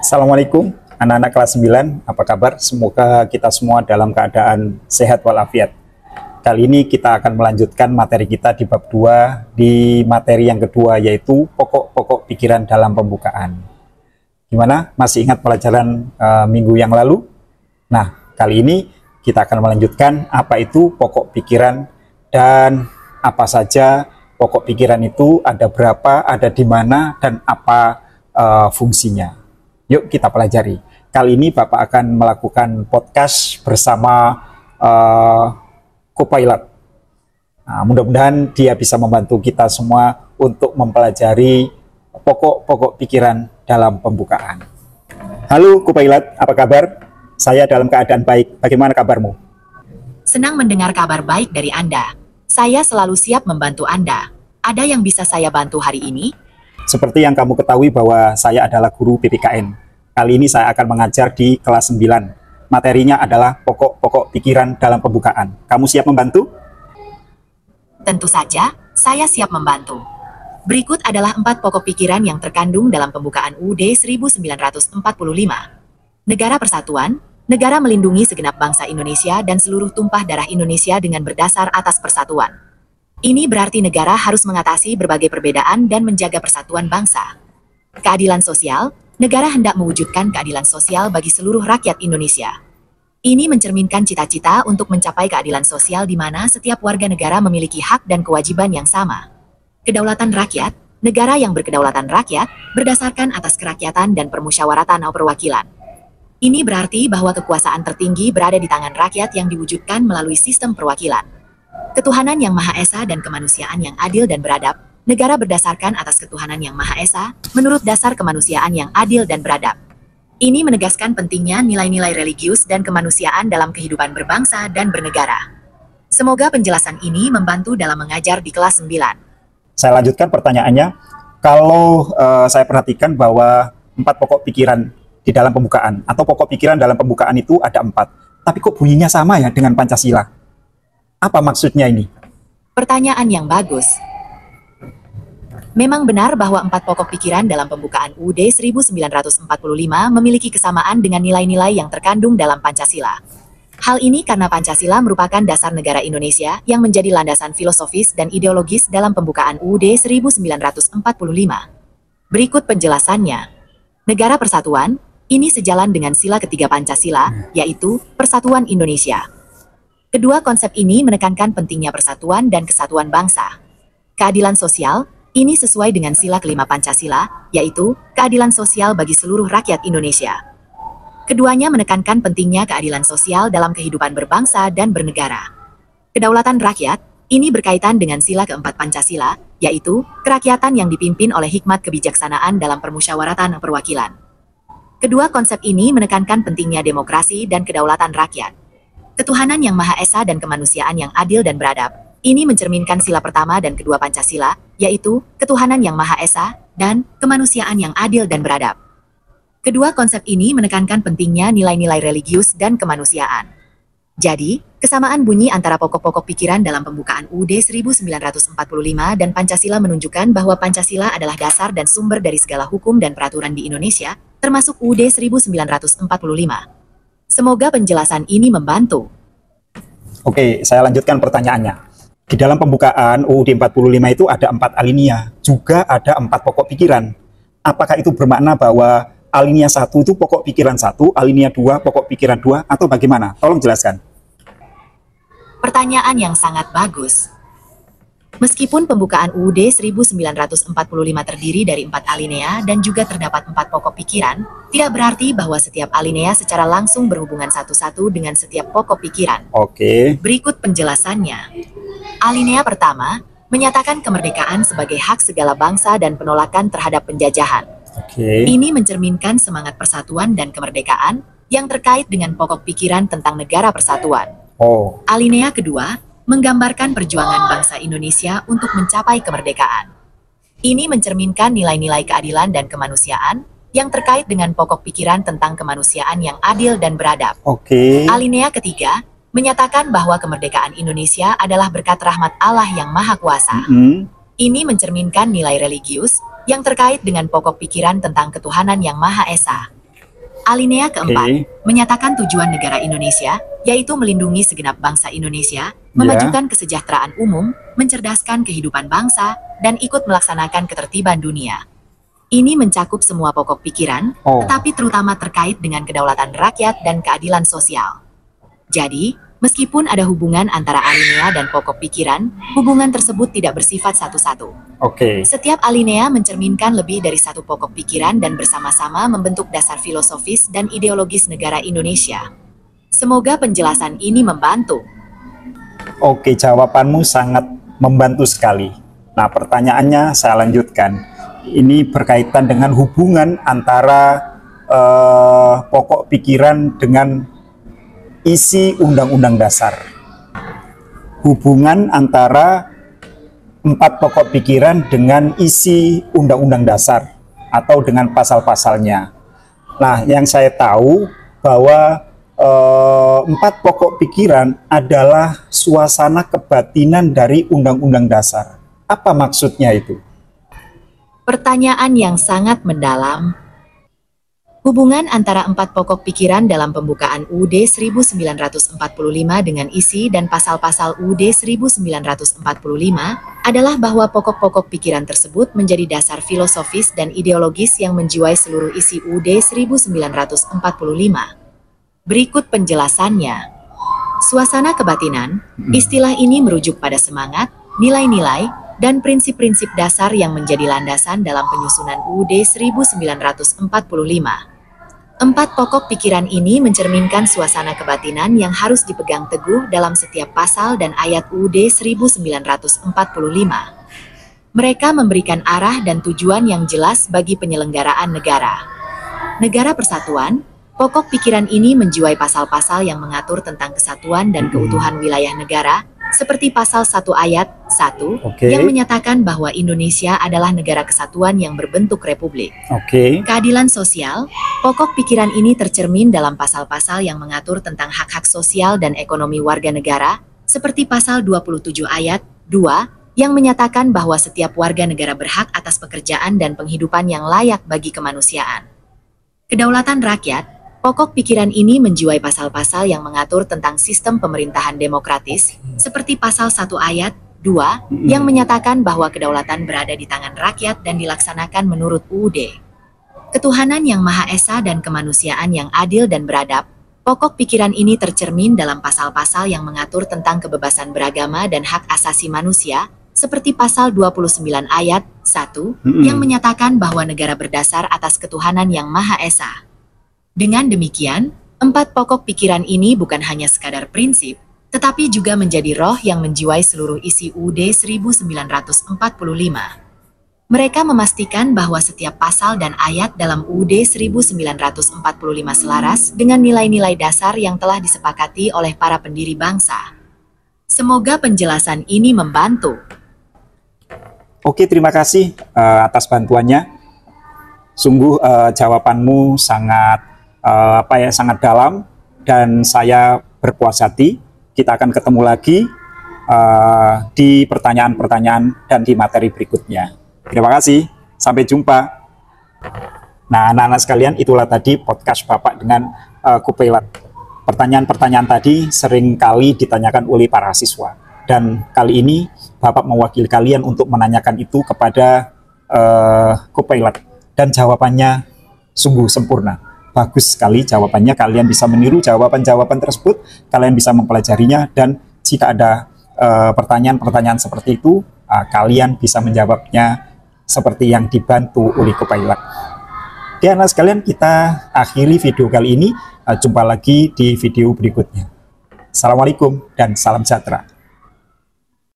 Assalamualaikum anak-anak kelas 9, apa kabar? Semoga kita semua dalam keadaan sehat walafiat. Kali ini kita akan melanjutkan materi kita di bab 2, di materi yang kedua yaitu pokok-pokok pikiran dalam pembukaan. Gimana? Masih ingat pelajaran minggu yang lalu? Nah, kali ini kita akan melanjutkan apa itu pokok pikiran dan apa saja pokok pikiran itu, ada berapa, ada di mana, dan apa fungsinya. Yuk kita pelajari. Kali ini Bapak akan melakukan podcast bersama Copilot. Nah, mudah-mudahan dia bisa membantu kita semua untuk mempelajari pokok-pokok pikiran dalam pembukaan. Halo Copilot, apa kabar? Saya dalam keadaan baik. Bagaimana kabarmu? Senang mendengar kabar baik dari Anda. Saya selalu siap membantu Anda. Ada yang bisa saya bantu hari ini? Seperti yang kamu ketahui bahwa saya adalah guru PPKN. Kali ini saya akan mengajar di kelas 9. Materinya adalah pokok-pokok pikiran dalam pembukaan. Kamu siap membantu? Tentu saja, saya siap membantu. Berikut adalah 4 pokok pikiran yang terkandung dalam pembukaan UUD 1945. Negara Persatuan, negara melindungi segenap bangsa Indonesia dan seluruh tumpah darah Indonesia dengan berdasar atas persatuan. Ini berarti negara harus mengatasi berbagai perbedaan dan menjaga persatuan bangsa. Keadilan sosial, negara hendak mewujudkan keadilan sosial bagi seluruh rakyat Indonesia. Ini mencerminkan cita-cita untuk mencapai keadilan sosial di mana setiap warga negara memiliki hak dan kewajiban yang sama. Kedaulatan rakyat, negara yang berkedaulatan rakyat, berdasarkan atas kerakyatan dan permusyawaratan atau perwakilan. Ini berarti bahwa kekuasaan tertinggi berada di tangan rakyat yang diwujudkan melalui sistem perwakilan. Ketuhanan yang Maha Esa dan kemanusiaan yang adil dan beradab, negara berdasarkan atas ketuhanan yang Maha Esa, menurut dasar kemanusiaan yang adil dan beradab. Ini menegaskan pentingnya nilai-nilai religius dan kemanusiaan dalam kehidupan berbangsa dan bernegara. Semoga penjelasan ini membantu dalam mengajar di kelas 9. Saya lanjutkan pertanyaannya. Kalau saya perhatikan bahwa 4 pokok pikiran di dalam pembukaan, atau pokok pikiran dalam pembukaan itu ada 4. Tapi kok bunyinya sama ya dengan Pancasila? Apa maksudnya ini? Pertanyaan yang bagus. Memang benar bahwa 4 pokok pikiran dalam pembukaan UUD 1945 memiliki kesamaan dengan nilai-nilai yang terkandung dalam Pancasila. Hal ini karena Pancasila merupakan dasar negara Indonesia yang menjadi landasan filosofis dan ideologis dalam pembukaan UUD 1945. Berikut penjelasannya. Negara Persatuan, ini sejalan dengan sila ketiga Pancasila, yaitu Persatuan Indonesia. Kedua konsep ini menekankan pentingnya persatuan dan kesatuan bangsa. Keadilan sosial, ini sesuai dengan sila kelima Pancasila, yaitu keadilan sosial bagi seluruh rakyat Indonesia. Keduanya menekankan pentingnya keadilan sosial dalam kehidupan berbangsa dan bernegara. Kedaulatan rakyat, ini berkaitan dengan sila keempat Pancasila, yaitu kerakyatan yang dipimpin oleh hikmat kebijaksanaan dalam permusyawaratan perwakilan. Kedua konsep ini menekankan pentingnya demokrasi dan kedaulatan rakyat. Ketuhanan yang Maha Esa dan kemanusiaan yang adil dan beradab, ini mencerminkan sila pertama dan kedua Pancasila, yaitu ketuhanan yang Maha Esa dan kemanusiaan yang adil dan beradab. Kedua konsep ini menekankan pentingnya nilai-nilai religius dan kemanusiaan. Jadi, kesamaan bunyi antara pokok-pokok pikiran dalam pembukaan UUD 1945 dan Pancasila menunjukkan bahwa Pancasila adalah dasar dan sumber dari segala hukum dan peraturan di Indonesia, termasuk UUD 1945. Semoga penjelasan ini membantu. Oke, saya lanjutkan pertanyaannya. Di dalam pembukaan UUD 45 itu ada 4 alinea, juga ada 4 pokok pikiran. Apakah itu bermakna bahwa alinea 1 itu pokok pikiran 1, alinea 2 pokok pikiran 2, atau bagaimana? Tolong jelaskan. Pertanyaan yang sangat bagus. Meskipun pembukaan UUD 1945 terdiri dari 4 alinea dan juga terdapat 4 pokok pikiran, tidak berarti bahwa setiap alinea secara langsung berhubungan satu-satu dengan setiap pokok pikiran. Oke. Berikut penjelasannya. Alinea pertama, menyatakan kemerdekaan sebagai hak segala bangsa dan penolakan terhadap penjajahan. Oke. Ini mencerminkan semangat persatuan dan kemerdekaan yang terkait dengan pokok pikiran tentang negara persatuan. Oh. Alinea kedua, menggambarkan perjuangan bangsa Indonesia untuk mencapai kemerdekaan. Ini mencerminkan nilai-nilai keadilan dan kemanusiaan yang terkait dengan pokok pikiran tentang kemanusiaan yang adil dan beradab. Oke. Alinea ketiga, menyatakan bahwa kemerdekaan Indonesia adalah berkat rahmat Allah yang Maha Kuasa. Ini mencerminkan nilai religius yang terkait dengan pokok pikiran tentang ketuhanan yang Maha Esa. Alinea keempat Oke. menyatakan tujuan negara Indonesia, yaitu melindungi segenap bangsa Indonesia, memajukan kesejahteraan umum, mencerdaskan kehidupan bangsa, dan ikut melaksanakan ketertiban dunia. Ini mencakup semua pokok pikiran, tetapi terutama terkait dengan kedaulatan rakyat dan keadilan sosial. Jadi, meskipun ada hubungan antara alinea dan pokok pikiran, hubungan tersebut tidak bersifat satu-satu. Setiap alinea mencerminkan lebih dari satu pokok pikiran dan bersama-sama membentuk dasar filosofis dan ideologis negara Indonesia. Semoga penjelasan ini membantu. Oke, jawabanmu sangat membantu sekali. Nah, pertanyaannya saya lanjutkan. Ini berkaitan dengan hubungan antara pokok pikiran dengan isi Undang-Undang Dasar. Hubungan antara 4 pokok pikiran dengan isi Undang-Undang Dasar atau dengan pasal-pasalnya. Nah, yang saya tahu bahwa 4 pokok pikiran adalah suasana kebatinan dari Undang-Undang Dasar. Apa maksudnya itu? Pertanyaan yang sangat mendalam. Hubungan antara 4 pokok pikiran dalam pembukaan UUD 1945 dengan isi dan pasal-pasal UUD 1945 adalah bahwa pokok-pokok pikiran tersebut menjadi dasar filosofis dan ideologis yang menjiwai seluruh isi UUD 1945. Berikut penjelasannya. Suasana kebatinan, istilah ini merujuk pada semangat, nilai-nilai, dan prinsip-prinsip dasar yang menjadi landasan dalam penyusunan UUD 1945. 4 pokok pikiran ini mencerminkan suasana kebatinan yang harus dipegang teguh dalam setiap pasal dan ayat UUD 1945. Mereka memberikan arah dan tujuan yang jelas bagi penyelenggaraan negara. Negara persatuan, pokok pikiran ini menjiwai pasal-pasal yang mengatur tentang kesatuan dan keutuhan wilayah negara, seperti pasal 1 ayat 1 yang menyatakan bahwa Indonesia adalah negara kesatuan yang berbentuk republik. Keadilan sosial, pokok pikiran ini tercermin dalam pasal-pasal yang mengatur tentang hak-hak sosial dan ekonomi warga negara, seperti pasal 27 ayat 2 yang menyatakan bahwa setiap warga negara berhak atas pekerjaan dan penghidupan yang layak bagi kemanusiaan. Kedaulatan rakyat, pokok pikiran ini menjiwai pasal-pasal yang mengatur tentang sistem pemerintahan demokratis, seperti pasal 1 ayat 2 yang menyatakan bahwa kedaulatan berada di tangan rakyat dan dilaksanakan menurut UUD. Ketuhanan yang Maha Esa dan kemanusiaan yang adil dan beradab, pokok pikiran ini tercermin dalam pasal-pasal yang mengatur tentang kebebasan beragama dan hak asasi manusia, seperti pasal 29 ayat 1 yang menyatakan bahwa negara berdasar atas ketuhanan yang Maha Esa. Dengan demikian, 4 pokok pikiran ini bukan hanya sekadar prinsip, tetapi juga menjadi roh yang menjiwai seluruh isi UUD 1945. Mereka memastikan bahwa setiap pasal dan ayat dalam UUD 1945 selaras dengan nilai-nilai dasar yang telah disepakati oleh para pendiri bangsa. Semoga penjelasan ini membantu. Oke, terima kasih atas bantuannya. Sungguh jawabanmu sangat sangat dalam dan saya berpuas hati. Kita akan ketemu lagi di pertanyaan-pertanyaan dan di materi berikutnya. Terima kasih, sampai jumpa. Nah, anak-anak sekalian, itulah tadi podcast Bapak dengan Kupailat. Pertanyaan-pertanyaan tadi sering kali ditanyakan oleh para siswa. Dan kali ini Bapak mewakili kalian untuk menanyakan itu kepada Kupailat. Dan jawabannya sungguh sempurna. Bagus sekali jawabannya, kalian bisa meniru jawaban-jawaban tersebut, kalian bisa mempelajarinya, dan jika ada pertanyaan-pertanyaan seperti itu, kalian bisa menjawabnya seperti yang dibantu oleh Kupailat. Oke, anak sekalian, kita akhiri video kali ini. Jumpa lagi di video berikutnya. Assalamualaikum dan salam sejahtera.